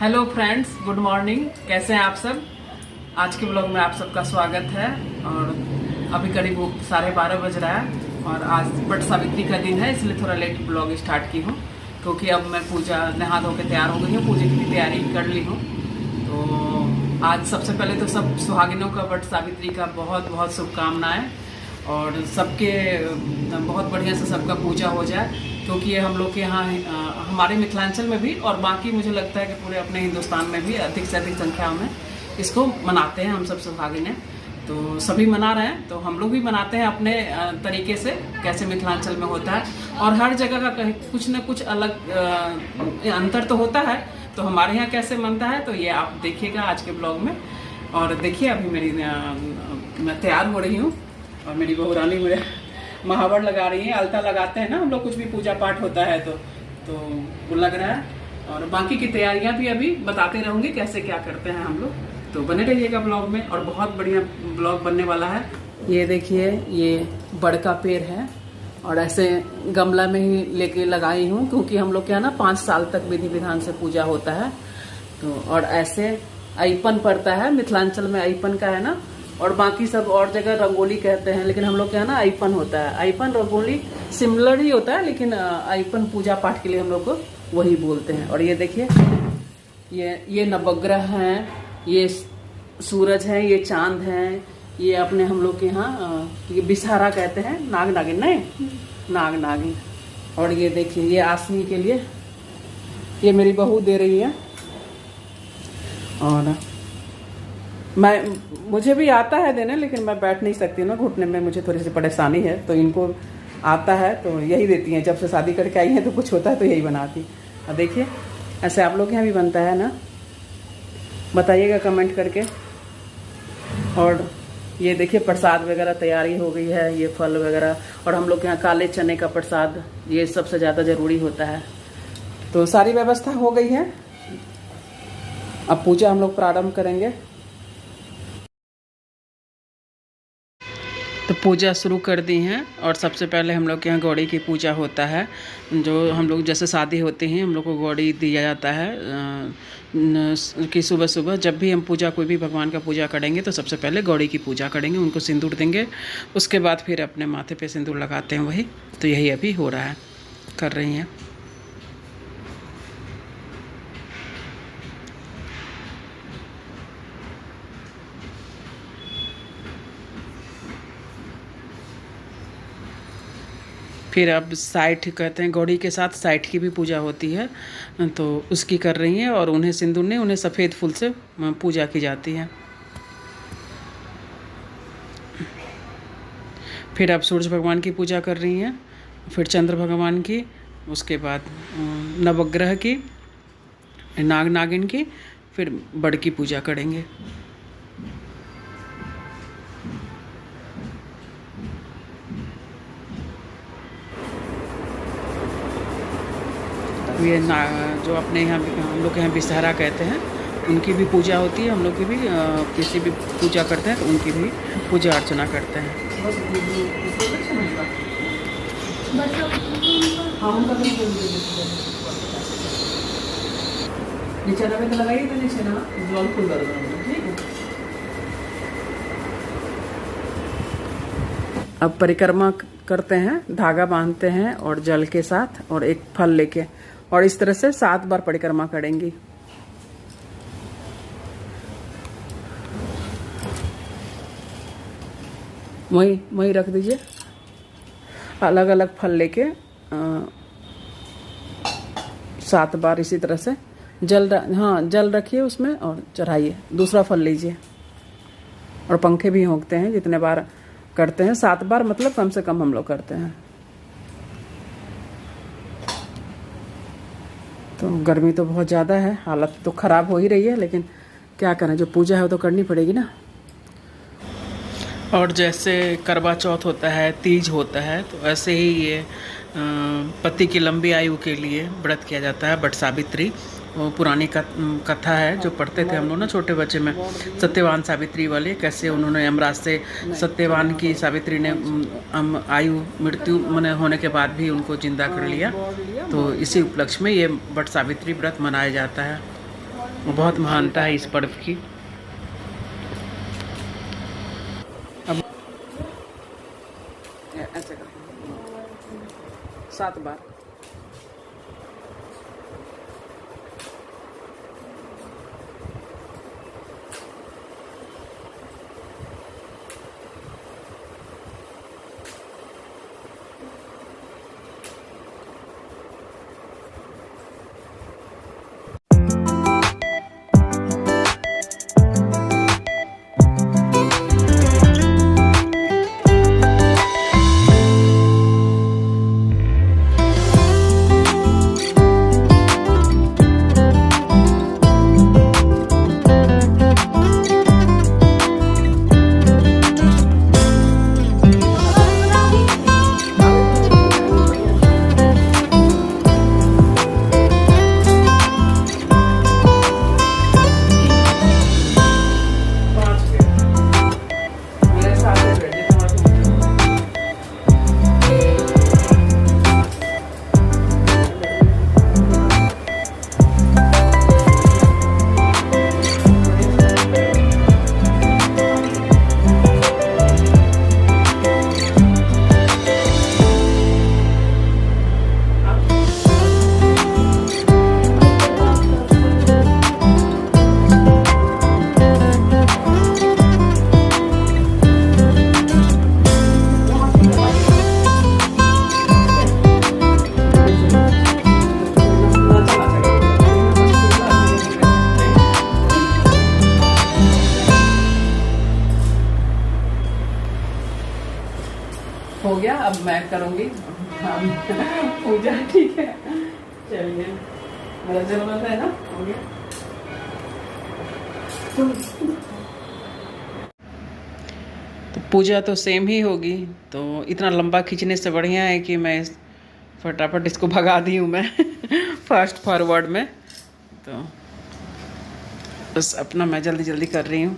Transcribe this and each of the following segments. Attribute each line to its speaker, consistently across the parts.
Speaker 1: Hello friends, good morning. कैसे हैं आप सब। आज के ब्लॉग में आप सबका स्वागत है। और अभी करीब 12:30 बज रहा है और आज वट सावित्री का दिन है, इसलिए थोड़ा लेट ब्लॉग स्टार्ट की हूँ क्योंकि अब मैं पूजा नहा धो के तैयार हो गई हूँ, पूजा की तैयारी कर ली हूँ। तो आज सबसे पहले तो सब सुहागिनों का वट सावित्री का बहुत बहुत शुभकामनाएं और सबके बहुत बढ़िया से सबका पूजा हो जाए, क्योंकि ये हम लोग के यहाँ हमारे मिथिलांचल में भी और बाकी मुझे लगता है कि पूरे अपने हिंदुस्तान में भी अधिक से अधिक संख्या में इसको मनाते हैं हम सब सुहागिनें। तो सभी मना रहे हैं, तो हम लोग भी मनाते हैं अपने तरीके से, कैसे मिथिलांचल में होता है। और हर जगह का कुछ न कुछ अलग अंतर तो होता है, तो हमारे यहाँ कैसे मनता है तो ये आप देखिएगा आज के ब्लॉग में। और देखिए अभी मैं तैयार हो रही हूँ और मेरी बहू रानी मुझे महावर लगा रही है। अलता लगाते हैं ना हम लोग, कुछ भी पूजा पाठ होता है तो वो लग रहा है। और बाकी की तैयारियां भी अभी बताते रहूंगी कैसे क्या करते हैं हम लोग, तो बने रहिएगा ब्लॉग में। और बहुत बढ़िया ब्लॉग बनने वाला है। ये देखिए, ये बड़ का पेड़ है और ऐसे गमला में ही लेके लगाई हूँ, क्योंकि हम लोग क्या ना 5 साल तक विधि विधान से पूजा होता है। तो और ऐसे अईपन पड़ता है, मिथिलांचल में अईपन का है ना, और बाकी सब और जगह रंगोली कहते हैं, लेकिन हम लोग क्या है ना अईपन होता है। अईपन रंगोली सिमिलर ही होता है, लेकिन अईपन पूजा पाठ के लिए हम लोग को वही बोलते हैं। और ये देखिए, ये नवग्रह हैं, ये सूरज है, ये चांद है, ये अपने हम लोग के यहाँ ये बिसहारा कहते हैं, नाग नागिन नहीं, नाग नागिन। और ये देखिए, ये आसनी के लिए ये मेरी बहू दे रही है। और मुझे भी आता है देने, लेकिन मैं बैठ नहीं सकती ना, घुटने में मुझे थोड़ी सी परेशानी है, तो इनको आता है तो यही देती हैं। जब से शादी करके आई हैं तो कुछ होता है तो यही बनाती। और देखिए ऐसे आप लोग के यहाँ भी बनता है ना, बताइएगा कमेंट करके। और ये देखिए प्रसाद वगैरह तैयारी हो गई है, ये फल वगैरह। और हम लोग के यहाँ काले चने का प्रसाद, ये सबसे ज़्यादा ज़रूरी होता है। तो सारी व्यवस्था हो गई है, अब पूजा हम लोग प्रारंभ करेंगे। तो पूजा शुरू कर दी हैं। और सबसे पहले हम लोग के यहाँ गौड़ी की पूजा होता है। जो हम लोग जैसे शादी होती हैं, हम लोग को गौड़ी दिया जाता है कि सुबह सुबह जब भी हम पूजा, कोई भी भगवान का पूजा करेंगे तो सबसे पहले गौड़ी की पूजा करेंगे, उनको सिंदूर देंगे, उसके बाद फिर अपने माथे पे सिंदूर लगाते हैं वही। तो यही अभी हो रहा है, कर रही हैं। फिर अब साइठ कहते हैं, गौड़ी के साथ साइठ की भी पूजा होती है, तो उसकी कर रही हैं। और उन्हें सिंदूर नहीं, उन्हें सफ़ेद फूल से पूजा की जाती है। फिर अब सूरज भगवान की पूजा कर रही हैं, फिर चंद्र भगवान की, उसके बाद नवग्रह की, नाग नागिन की, फिर बड़ की पूजा करेंगे। ये जो अपने यहाँ हम लोग के यहाँ बिसहारा कहते हैं, उनकी भी पूजा होती है। हम लोग की भी किसी भी पूजा करते हैं तो उनकी भी पूजा अर्चना करते हैं। नीचे तो लगाइए, तो नीचे ना जल फूल कर दो, ठीक है। अब परिक्रमा करते हैं, धागा बांधते हैं और जल के साथ और एक फल लेके, और इस तरह से 7 बार परिक्रमा करेंगी। वही रख दीजिए, अलग अलग फल लेके 7 बार इसी तरह से जल रखिए उसमें और चढ़ाइए। दूसरा फल लीजिए और पंखे भी होंकते हैं, जितने बार करते हैं 7 बार, मतलब कम से कम हम लोग करते हैं। तो गर्मी तो बहुत ज़्यादा है, हालत तो ख़राब हो ही रही है, लेकिन क्या करें, जो पूजा है वो तो करनी पड़ेगी ना। और जैसे करवा चौथ होता है, तीज होता है, तो ऐसे ही ये पति की लंबी आयु के लिए व्रत किया जाता है, वट सावित्री। वो पुरानी कथा है जो पढ़ते थे हम लोग ना छोटे बच्चे में, सत्यवान सावित्री वाले, कैसे उन्होंने यमराज से सत्यवान की सावित्री ने आयु मृत्यु मन होने के बाद भी उनको जिंदा कर लिया। तो इसी उपलक्ष्य में ये वट सावित्री व्रत मनाया जाता है। बहुत महानता है इस पर्व की। अब ऐसे कर 7 बार। हो गया, अब मैं करूंगी पूजा। ठीक है, चलिए, मेरा जन्मदिन है ना, हो गया। तो पूजा तो सेम ही होगी, तो इतना लंबा खींचने से बढ़िया है कि मैं फटाफट इसको भगा दी हूँ मैं फास्ट फॉरवर्ड में। तो बस अपना मैं जल्दी जल्दी कर रही हूँ।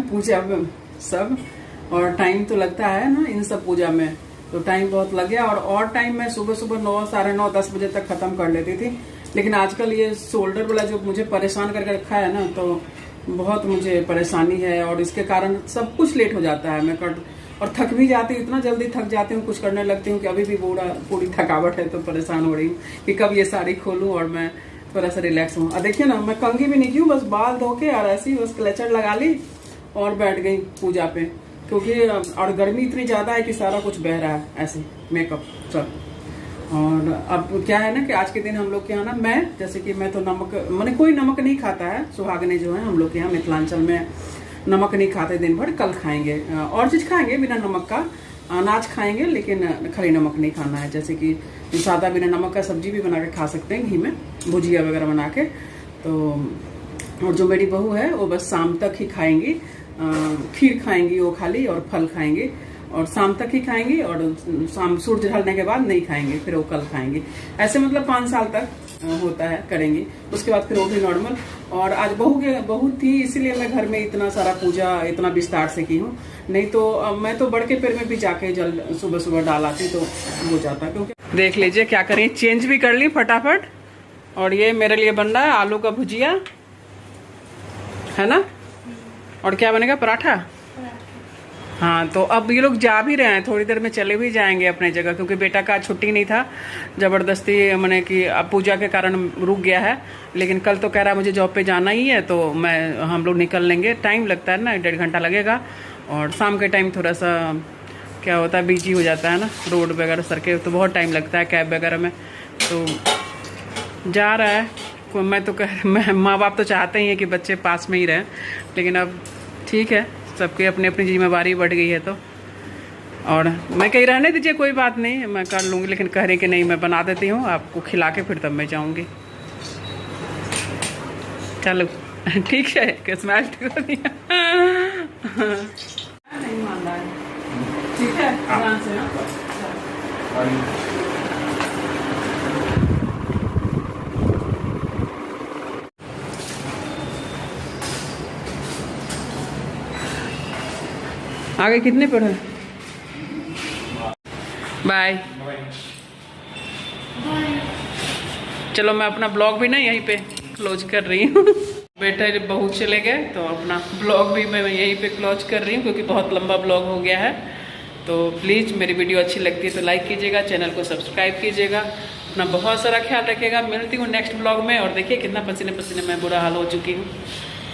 Speaker 1: पूजा में सब, और टाइम तो लगता है ना इन सब पूजा में, तो टाइम बहुत लग गया। और टाइम मैं सुबह सुबह 9, साढ़े 9, 10 बजे तक खत्म कर लेती थी। लेकिन आजकल ये शोल्डर वाला जो मुझे परेशान करके रखा है ना, तो बहुत मुझे परेशानी है, और इसके कारण सब कुछ लेट हो जाता है। मैं और थक भी जाती हूँ, इतना जल्दी थक जाती हूँ, कुछ करने लगती हूँ कि अभी भी पूरी थकावट है। तो परेशान हो रही हूँ कि कब ये साड़ी खोलूँ और मैं थोड़ा सा रिलैक्स हूँ। और देखिए ना, मैं कंघी भी नहीं की हूँ, बस बाल धो के और ऐसी बस क्लचर लगा ली और बैठ गई पूजा पे, क्योंकि और गर्मी इतनी ज्यादा है कि सारा कुछ बह रहा है ऐसे, मेकअप सब। और अब क्या है ना कि आज के दिन हम लोग के यहाँ ना, मैं जैसे कि मैं तो नमक, मैंने कोई नमक नहीं खाता है। सुहागने जो है हम लोग के यहाँ मिथिलांचल में नमक नहीं खाते दिन भर। कल खाएंगे, और चीज खाएंगे बिना नमक का, अनाज खाएंगे, लेकिन खड़ी नमक नहीं खाना है। जैसे कि सादा बिना नमक का सब्जी भी बना के खा सकते हैं, घी में भुजिया वगैरह बना के। तो और जो मेरी बहू है वो बस शाम तक ही खाएंगी, खीर खाएंगी वो खाली, और फल खाएंगे, और शाम तक ही खाएंगी, और शाम सूरज ढलने के बाद नहीं खाएंगे, फिर वो कल खाएंगे। ऐसे मतलब 5 साल तक होता है, करेंगी। उसके बाद फिर वो भी नॉर्मल। और आज बहू थी, इसीलिए मैं घर में इतना सारा पूजा इतना विस्तार से की हूँ। नहीं तो मैं तो बड़ के पेड़ में भी जाके जल सुबह सुबह डालाती तो हो जाता। क्योंकि देख लीजिए क्या करें, चेंज भी कर ली फटाफट। और ये मेरे लिए बन रहा है आलू का भुजिया, है ना। और क्या बनेगा, पराठा। हाँ, तो अब ये लोग जा भी रहे हैं, थोड़ी देर में चले भी जाएंगे अपने जगह, क्योंकि बेटा का छुट्टी नहीं था, जबरदस्ती मैंने कि अब पूजा के कारण रुक गया है। लेकिन कल तो कह रहा है मुझे जॉब पे जाना ही है, तो हम लोग निकल लेंगे। टाइम लगता है ना, 1.5 घंटा लगेगा। और शाम के टाइम थोड़ा सा क्या होता है, बिजी हो जाता है ना, रोड वगैरह सड़कें, तो बहुत टाइम लगता है कैब वगैरह में। तो जा रहा है, मैं तो माँ बाप तो चाहते ही हैं कि बच्चे पास में ही रहें, लेकिन अब ठीक है, सबकी अपनी अपनी जिम्मेवारी बढ़ गई है तो। और मैं कहीं रहने दीजिए, कोई बात नहीं, मैं कर लूँगी, लेकिन कह रही कि नहीं मैं बना देती हूँ आपको खिला के, फिर तब मैं जाऊँगी। चलो ठीक है, कि स्मैश कर दिया। नहीं मान रहा है, ठीक है, ध्यान से। आगे कितने पर है? बाय। चलो मैं अपना ब्लॉग भी ना यहीं पे क्लोज कर रही हूँ। बेटे बहू चले गए तो अपना ब्लॉग भी मैं यहीं पे क्लोज कर रही हूँ, क्योंकि बहुत लंबा ब्लॉग हो गया है। तो प्लीज़ मेरी वीडियो अच्छी लगती है तो लाइक कीजिएगा, चैनल को सब्सक्राइब कीजिएगा, अपना बहुत सारा ख्याल रखिएगा। मिलती हूँ नेक्स्ट ब्लॉग में। और देखिए कितना पसीने पसीने मैं बुरा हाल हो चुकी हूँ।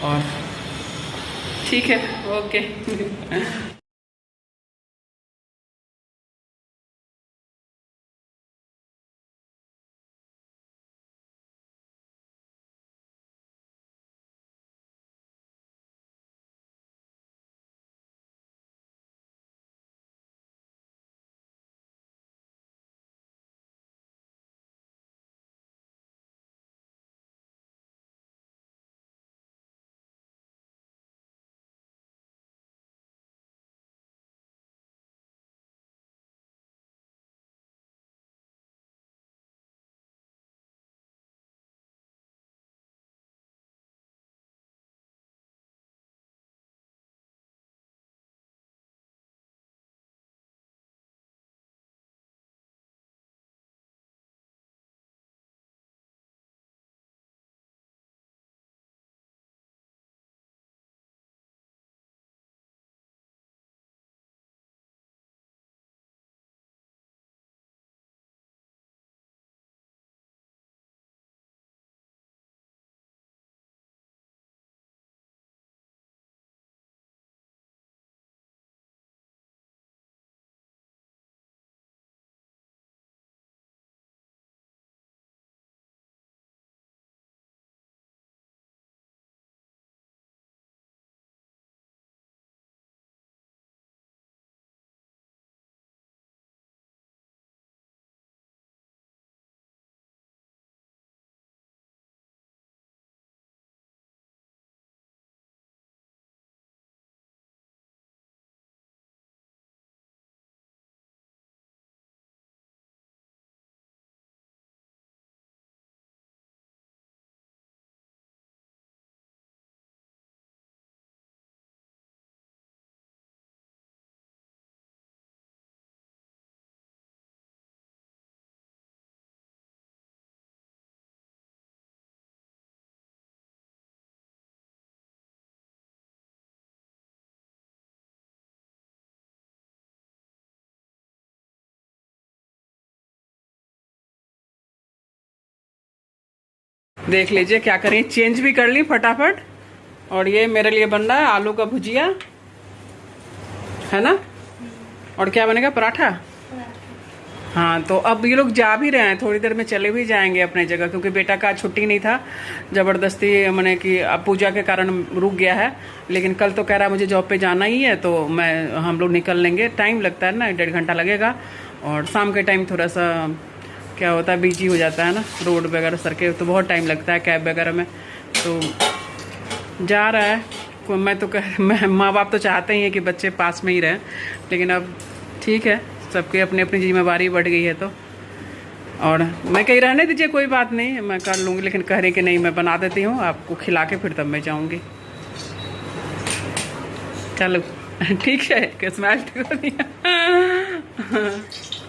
Speaker 1: और ठीक है, ओके। देख लीजिए क्या करें, चेंज भी कर ली फटाफट। और ये मेरे लिए बन रहा है आलू का भुजिया, है ना? और क्या बनेगा? पराठा। हाँ, तो अब ये लोग जा भी रहे हैं, थोड़ी देर में चले भी जाएंगे अपने जगह, क्योंकि बेटा का छुट्टी नहीं था, जबरदस्ती मैंने कि अब पूजा के कारण रुक गया है। लेकिन कल तो कह रहा है मुझे जॉब पे जाना ही है, तो हम लोग निकल लेंगे। टाइम लगता है ना, 1.5 घंटा लगेगा। और शाम के टाइम थोड़ा सा क्या होता है, बिजी हो जाता है ना, रोड वगैरह सड़कें, तो बहुत टाइम लगता है कैब वगैरह में। तो जा रहा है। मैं माँ बाप तो चाहते ही हैं कि बच्चे पास में ही रहें, लेकिन अब ठीक है, सबकी अपनी अपनी जिम्मेवारी बढ़ गई है तो। और मैं कहीं रहने दीजिए, कोई बात नहीं, मैं कर लूँगी, लेकिन कह रही कि नहीं मैं बना देती हूँ आपको खिला के, फिर तब मैं जाऊँगी। चलो ठीक है, कि स्मैश कर दिया।